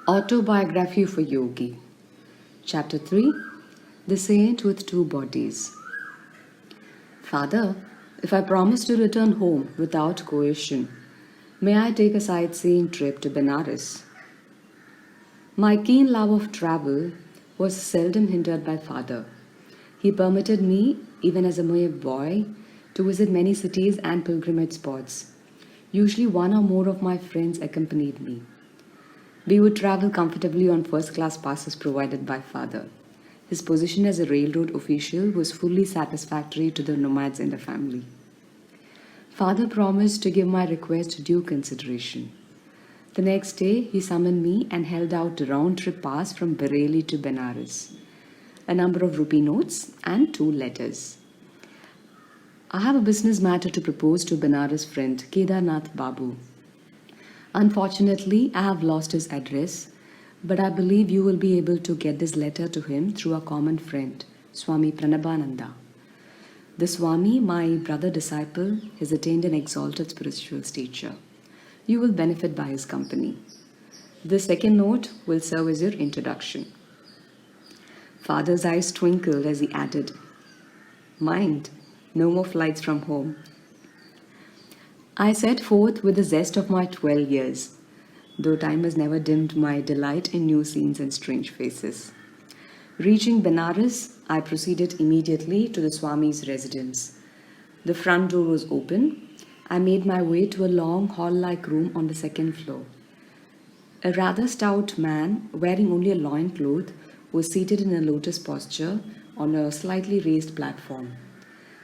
Autobiography for Yogi. Chapter 3. The Saint with Two Bodies. Father, if I promise to return home without coercion, may I take a sightseeing trip to Benares? My keen love of travel was seldom hindered by father. He permitted me, even as a mere boy, to visit many cities and pilgrimage spots. Usually one or more of my friends accompanied me. We would travel comfortably on first-class passes provided by father. His position as a railroad official was fully satisfactory to the nomads in the family. Father promised to give my request due consideration. The next day, he summoned me and held out a round-trip pass from Bareilly to Benares, a number of rupee notes, and 2 letters. I have a business matter to propose to Benares friend Kedarnath Babu. Unfortunately, I have lost his address, but I believe you will be able to get this letter to him through a common friend, Swami Pranabananda. The Swami, my brother disciple, has attained an exalted spiritual stature. You will benefit by his company. The second note will serve as your introduction. Father's eyes twinkled as he added, "Mind, no more flights from home." I set forth with the zest of my 12 years, though time has never dimmed my delight in new scenes and strange faces. Reaching Benares, I proceeded immediately to the Swami's residence. The front door was open. I made my way to a long hall-like room on the second floor. A rather stout man, wearing only a loincloth, was seated in a lotus posture on a slightly raised platform.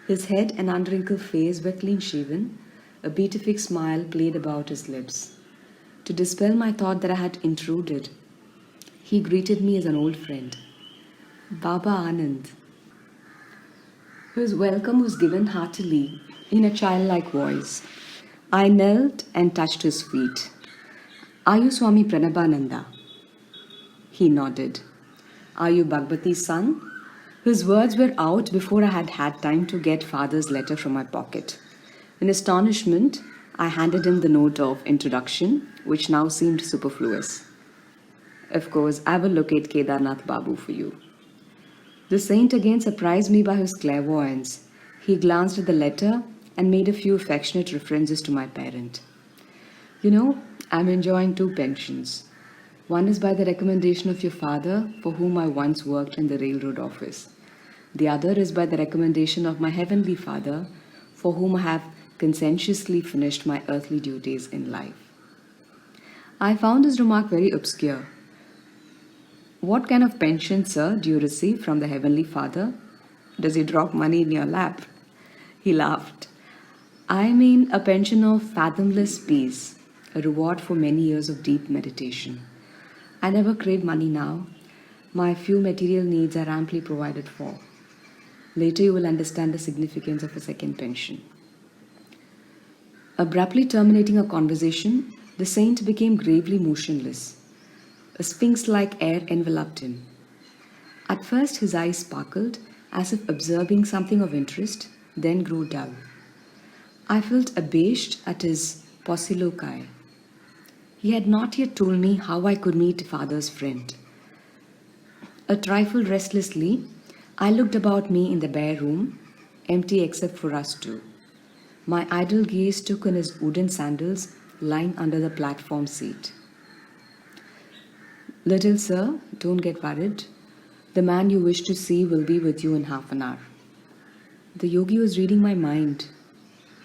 His head and unwrinkled face were clean-shaven. A beatific smile played about his lips. To dispel my thought that I had intruded, he greeted me as an old friend, Baba Anand. His welcome was given heartily in a childlike voice. I knelt and touched his feet. "Are you Swami Pranabananda?" He nodded. "Are you Bhagwati's son?" His words were out before I had had time to get father's letter from my pocket. In astonishment, I handed him the note of introduction, which now seemed superfluous. "Of course, I will locate Kedarnath Babu for you." The saint again surprised me by his clairvoyance. He glanced at the letter and made a few affectionate references to my parent. "You know, I'm enjoying 2 pensions. One is by the recommendation of your father, for whom I once worked in the railroad office. The other is by the recommendation of my heavenly Father, for whom I have conscientiously finished my earthly duties in life." I found this remark very obscure. "What kind of pension, sir, do you receive from the Heavenly Father? Does he drop money in your lap?" He laughed. "I mean a pension of fathomless peace, a reward for many years of deep meditation. I never crave money now. My few material needs are amply provided for. Later you will understand the significance of a second pension." Abruptly terminating a conversation, the saint became gravely motionless. A sphinx-like air enveloped him. At first his eyes sparkled, as if observing something of interest, then grew dull. I felt abashed at his posiloquy. He had not yet told me how I could meet father's friend. A trifle restlessly, I looked about me in the bare room, empty except for us two. My idle gaze took in his wooden sandals lying under the platform seat. "Little sir, don't get worried. The man you wish to see will be with you in half an hour." The yogi was reading my mind,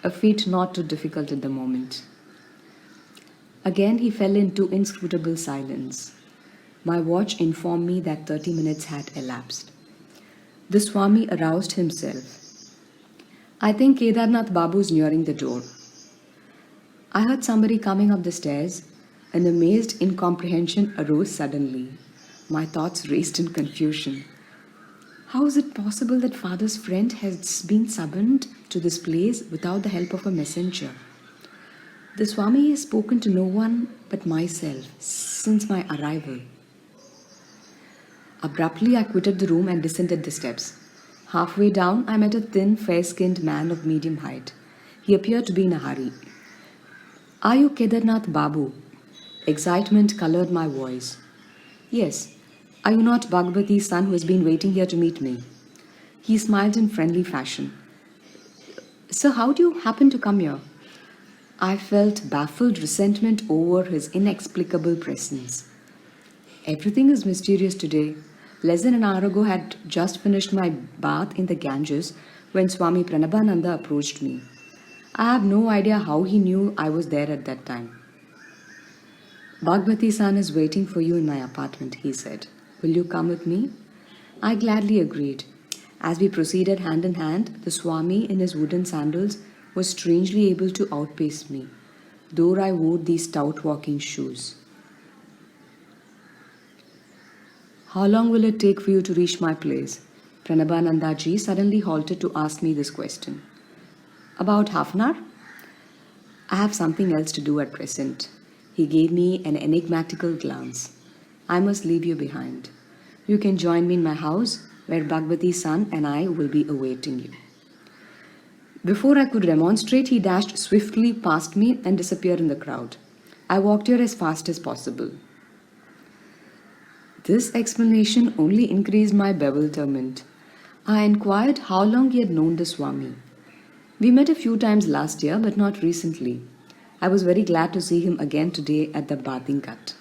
a feat not too difficult at the moment. Again he fell into inscrutable silence. My watch informed me that 30 minutes had elapsed. The Swami aroused himself. "I think Kedarnath Babu is nearing the door." I heard somebody coming up the stairs. An amazed incomprehension arose suddenly. My thoughts raced in confusion. How is it possible that father's friend has been summoned to this place without the help of a messenger? The Swami has spoken to no one but myself since my arrival. Abruptly, I quitted the room and descended the steps. Halfway down, I met a thin, fair-skinned man of medium height. He appeared to be in a hurry. "Are you Kedarnath Babu?" Excitement colored my voice. Yes, are you not Bhagavati's son who has been waiting here to meet me? He smiled in friendly fashion. Sir, how do you happen to come here? I felt baffled resentment over his inexplicable presence. Everything is mysterious today. Less than an hour ago, I had just finished my bath in the Ganges when Swami Pranabananda approached me. I have no idea how he knew I was there at that time. Bhagavati san is waiting for you in my apartment, he said. Will you come with me? I gladly agreed. As we proceeded hand in hand, the Swami in his wooden sandals was strangely able to outpace me, though I wore these stout walking shoes. How long will it take for you to reach my place? Pranabanandaji suddenly halted to ask me this question. About half an hour? I have something else to do at present. He gave me an enigmatical glance. I must leave you behind. You can join me in my house, where Bhagavati's son and I will be awaiting you. Before I could remonstrate, he dashed swiftly past me and disappeared in the crowd. I walked here as fast as possible. This explanation only increased my bewilderment. I inquired how long he had known the Swami. We met a few times last year, but not recently. I was very glad to see him again today at the bathing cut.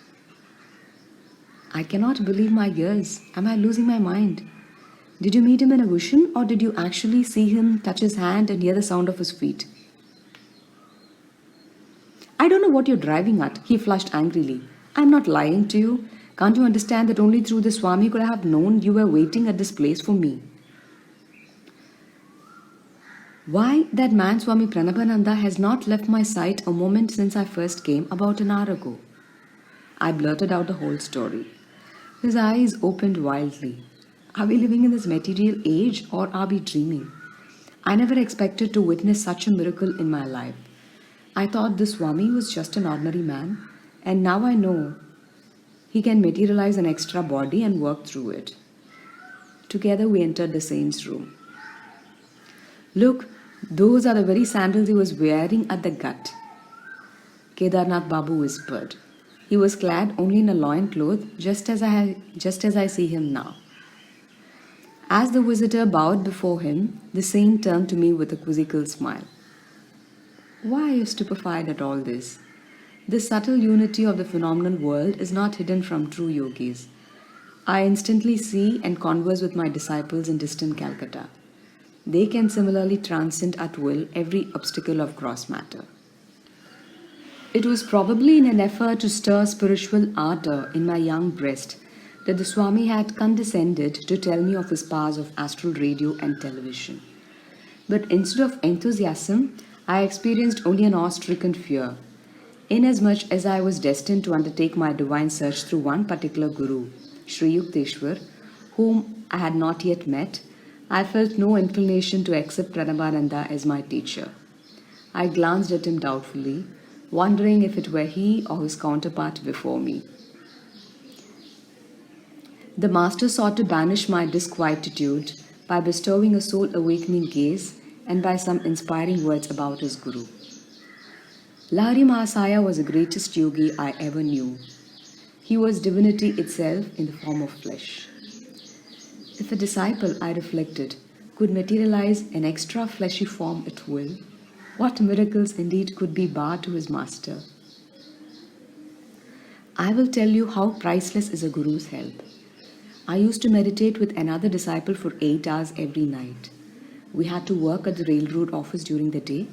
I cannot believe my ears. Am I losing my mind? Did you meet him in a vision, or did you actually see him, touch his hand, and hear the sound of his feet? I don't know what you're driving at, he flushed angrily. I'm not lying to you. Can't you understand that only through the Swami could I have known you were waiting at this place for me? Why, that man Swami Pranabananda has not left my sight a moment since I first came about an hour ago. I blurted out the whole story. His eyes opened wildly. Are we living in this material age, or are we dreaming? I never expected to witness such a miracle in my life. I thought the Swami was just an ordinary man, and now I know he can materialize an extra body and work through it. Together we entered the saint's room. Look, those are the very sandals he was wearing at the gut, Kedarnath Babu whispered. He was clad only in a loincloth, just as I see him now. As the visitor bowed before him, the saint turned to me with a quizzical smile. Why are you stupefied at all this? This subtle unity of the phenomenal world is not hidden from true yogis. I instantly see and converse with my disciples in distant Calcutta. They can similarly transcend at will every obstacle of gross matter. It was probably in an effort to stir spiritual ardor in my young breast that the Swami had condescended to tell me of his powers of astral radio and television. But instead of enthusiasm, I experienced only an awe-stricken fear, inasmuch as I was destined to undertake my divine search through one particular guru, Sri Yukteswar, whom I had not yet met. I felt no inclination to accept Pranabananda as my teacher. I glanced at him doubtfully, wondering if it were he or his counterpart before me. The master sought to banish my disquietude by bestowing a soul-awakening gaze and by some inspiring words about his guru. Lahari Mahasaya was the greatest yogi I ever knew. He was divinity itself in the form of flesh. If a disciple, I reflected, could materialize an extra fleshy form at will, what miracles indeed could be barred to his master? I will tell you how priceless is a guru's help. I used to meditate with another disciple for 8 hours every night. We had to work at the railroad office during the day.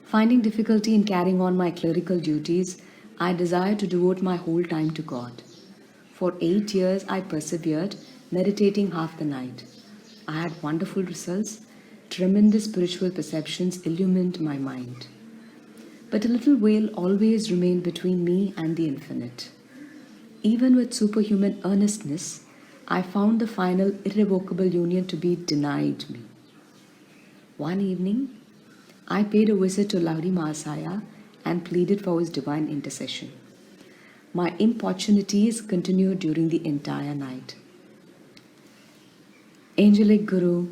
Finding difficulty in carrying on my clerical duties, I desired to devote my whole time to God. For 8 years I persevered, meditating half the night. I had wonderful results. Tremendous spiritual perceptions illumined my mind. But a little veil always remained between me and the infinite. Even with superhuman earnestness, I found the final irrevocable union to be denied me. One evening, I paid a visit to Lahari Mahasaya and pleaded for his divine intercession. My importunities continued during the entire night. Angelic Guru,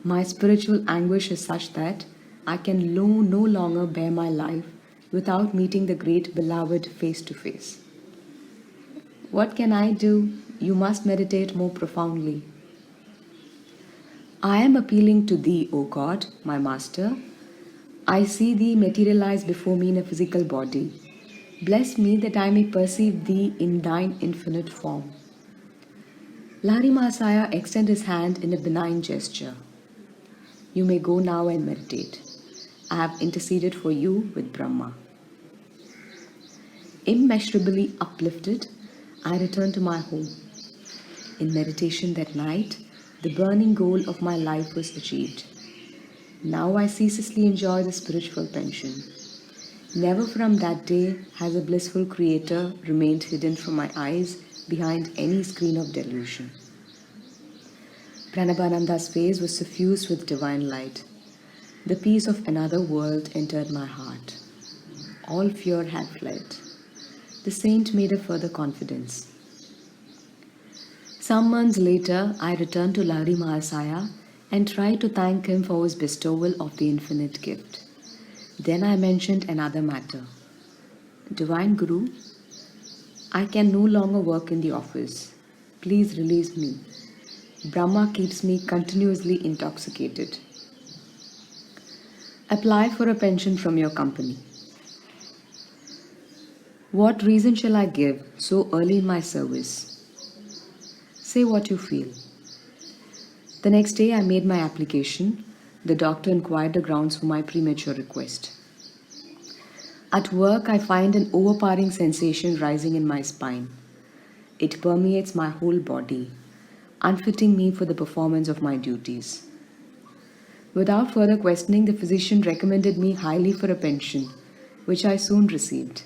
my spiritual anguish is such that I can no longer bear my life without meeting the great beloved face to face. What can I do you must meditate more profoundly. I am appealing to thee, O God, my master. I see thee materialize before me in a physical body. Bless me that I may perceive thee in thine infinite form. Lahari Mahasaya extended his hand in a benign gesture. You may go now and meditate. I have interceded for you with Brahma. Immeasurably uplifted, I returned to my home. In meditation that night, the burning goal of my life was achieved. Now I ceaselessly enjoy the spiritual pension. Never from that day has a blissful creator remained hidden from my eyes behind any screen of delusion. Pranabananda's face was suffused with divine light. The peace of another world entered my heart. All fear had fled. The saint made a further confidence. Some months later, I returned to Lahari Mahasaya and tried to thank him for his bestowal of the infinite gift. Then I mentioned another matter. Divine Guru, I can no longer work in the office. Please release me. Brahma keeps me continuously intoxicated. Apply for a pension from your company. What reason shall I give so early in my service? Say what you feel. The next day I made my application. The doctor inquired the grounds for my premature request. At work, I find an overpowering sensation rising in my spine. It permeates my whole body, unfitting me for the performance of my duties. Without further questioning, the physician recommended me highly for a pension, which I soon received.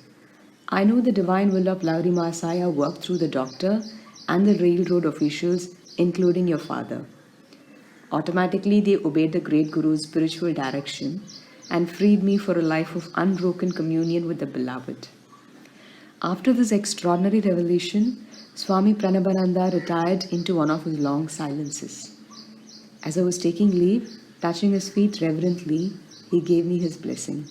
I know the divine will of Lahari Mahasaya worked through the doctor and the railroad officials, including your father. Automatically, they obeyed the great Guru's spiritual direction and freed me for a life of unbroken communion with the Beloved. After this extraordinary revelation, Swami Pranabananda retired into one of his long silences. As I was taking leave, touching his feet reverently, he gave me his blessing.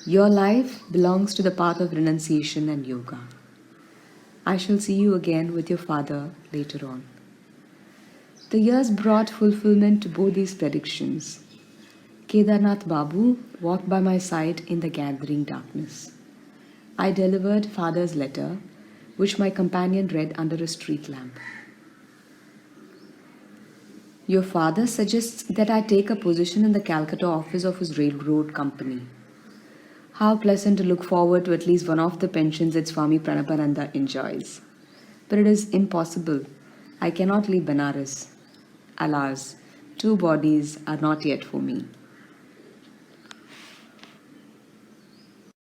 Your life belongs to the path of renunciation and yoga. I shall see you again with your father later on. The years brought fulfillment to both these predictions. Kedarnath Babu walked by my side in the gathering darkness. I delivered father's letter, which my companion read under a street lamp. Your father suggests that I take a position in the Calcutta office of his railroad company. How pleasant to look forward to at least one of the pensions that Swami Pranabananda enjoys. But it is impossible. I cannot leave Benares. Alas, two bodies are not yet for me.